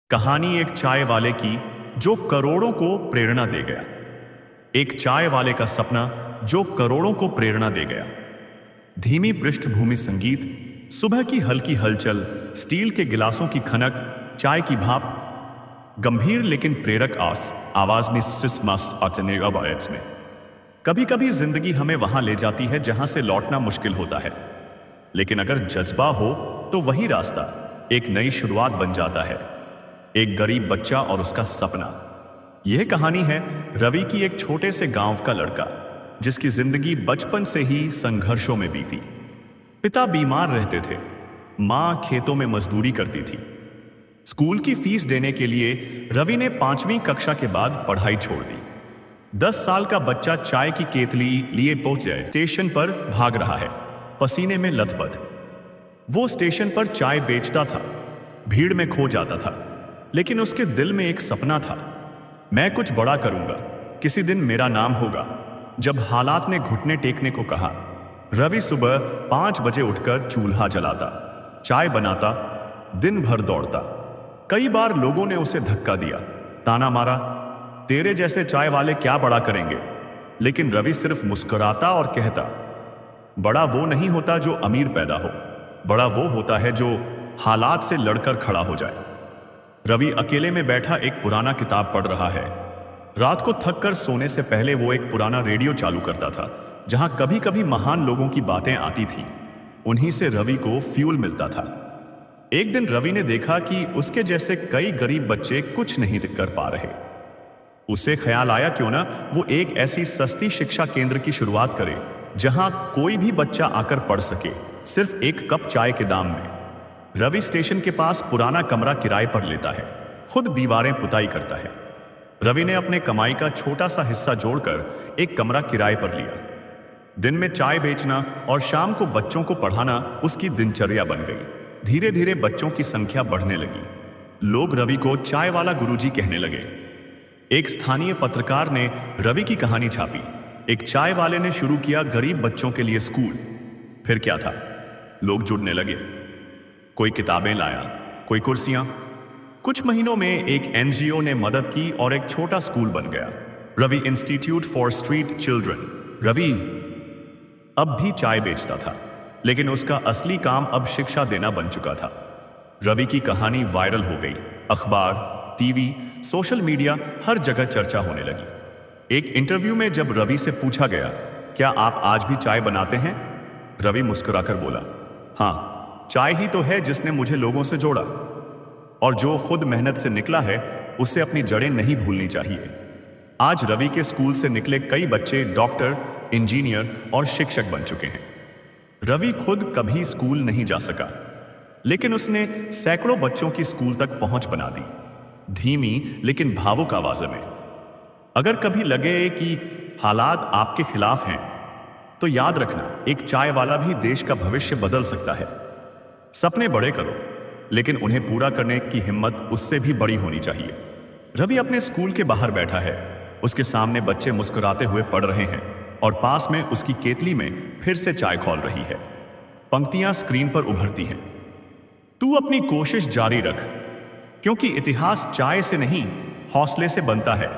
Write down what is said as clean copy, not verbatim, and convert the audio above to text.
कहानी एक चाय वाले की जो करोड़ों को प्रेरणा दे गया। एक चाय वाले का सपना जो करोड़ों को प्रेरणा दे गया। धीमी पृष्ठभूमि संगीत, सुबह की हल्की हलचल, स्टील के गिलासों की खनक, चाय की भाप, गंभीर लेकिन प्रेरक आवाज में। कभी कभी जिंदगी हमें वहां ले जाती है जहां से लौटना मुश्किल होता है, लेकिन अगर जज्बा हो तो वही रास्ता एक नई शुरुआत बन जाता है। एक गरीब बच्चा और उसका सपना। यह कहानी है रवि की, एक छोटे से गांव का लड़का जिसकी जिंदगी बचपन से ही संघर्षों में बीती। पिता बीमार रहते थे, मां खेतों में मजदूरी करती थी। स्कूल की फीस देने के लिए रवि ने 5वीं कक्षा के बाद पढ़ाई छोड़ दी। 10 साल का बच्चा चाय की केतली लिए पहुंचे स्टेशन पर भाग रहा है, पसीने में लथपथ। वो स्टेशन पर चाय बेचता था, भीड़ में खो जाता था, लेकिन उसके दिल में एक सपना था। मैं कुछ बड़ा करूंगा, किसी दिन मेरा नाम होगा। जब हालात ने घुटने टेकने को कहा, रवि सुबह 5 बजे उठकर चूल्हा जलाता, चाय बनाता, दिन भर दौड़ता। कई बार लोगों ने उसे धक्का दिया, ताना मारा, तेरे जैसे चाय वाले क्या बड़ा करेंगे। लेकिन रवि सिर्फ मुस्कुराता और कहता, बड़ा वो नहीं होता जो अमीर पैदा हो, बड़ा वो होता है जो हालात से लड़कर खड़ा हो जाए। रवि अकेले में बैठा एक पुराना किताब पढ़ रहा है। रात को थक कर सोने से पहले वो एक पुराना रेडियो चालू करता था, जहां कभी कभी महान लोगों की बातें आती थी। उन्हीं से रवि को फ्यूल मिलता था। एक दिन रवि ने देखा कि उसके जैसे कई गरीब बच्चे कुछ नहीं कर पा रहे। उसे ख्याल आया क्यों ना वो एक ऐसी सस्ती शिक्षा केंद्र की शुरुआत करे जहां कोई भी बच्चा आकर पढ़ सके, सिर्फ एक कप चाय के दाम में। रवि स्टेशन के पास पुराना कमरा किराए पर लेता है, खुद दीवारें पुताई करता है। रवि ने अपने कमाई का छोटा सा हिस्सा जोड़कर एक कमरा किराए पर लिया। दिन में चाय बेचना और शाम को बच्चों को पढ़ाना उसकी दिनचर्या बन गई। धीरे धीरे बच्चों की संख्या बढ़ने लगी। लोग रवि को चाय वाला गुरुजी कहने लगे। एक स्थानीय पत्रकार ने रवि की कहानी छापी। एक चाय वाले ने शुरू किया गरीब बच्चों के लिए स्कूल। फिर क्या था, लोग जुड़ने लगे। कोई किताबें लाया, कोई कुर्सियां। कुछ महीनों में एक एनजीओ ने मदद की और एक छोटा स्कूल बन गया, Ravi institute for street children. Ravi अब भी चाय बेचता था, लेकिन उसका असली काम अब शिक्षा देना बन चुका था। रवि की कहानी वायरल हो गई। अखबार, टीवी, सोशल मीडिया, हर जगह चर्चा होने लगी। एक इंटरव्यू में जब रवि से पूछा गया, क्या आप आज भी चाय बनाते हैं, रवि मुस्कुराकर बोला, हाँ, चाय ही तो है जिसने मुझे लोगों से जोड़ा, और जो खुद मेहनत से निकला है उसे अपनी जड़ें नहीं भूलनी चाहिए। आज रवि के स्कूल से निकले कई बच्चे डॉक्टर, इंजीनियर और शिक्षक बन चुके हैं। रवि खुद कभी स्कूल नहीं जा सका, लेकिन उसने सैकड़ों बच्चों की स्कूल तक पहुंच बना दी, धीमी लेकिन भावुक आवाज में। अगर कभी लगे कि हालात आपके खिलाफ हैं, तो याद रखना, एक चाय वाला भी देश का भविष्य बदल सकता है। सपने बड़े करो, लेकिन उन्हें पूरा करने की हिम्मत उससे भी बड़ी होनी चाहिए। रवि अपने स्कूल के बाहर बैठा है, उसके सामने बच्चे मुस्कुराते हुए पढ़ रहे हैं और पास में उसकी केतली में फिर से चाय खौल रही है। पंक्तियां स्क्रीन पर उभरती हैं, तू अपनी कोशिश जारी रख, क्योंकि इतिहास चाय से नहीं, हौसले से बनता है।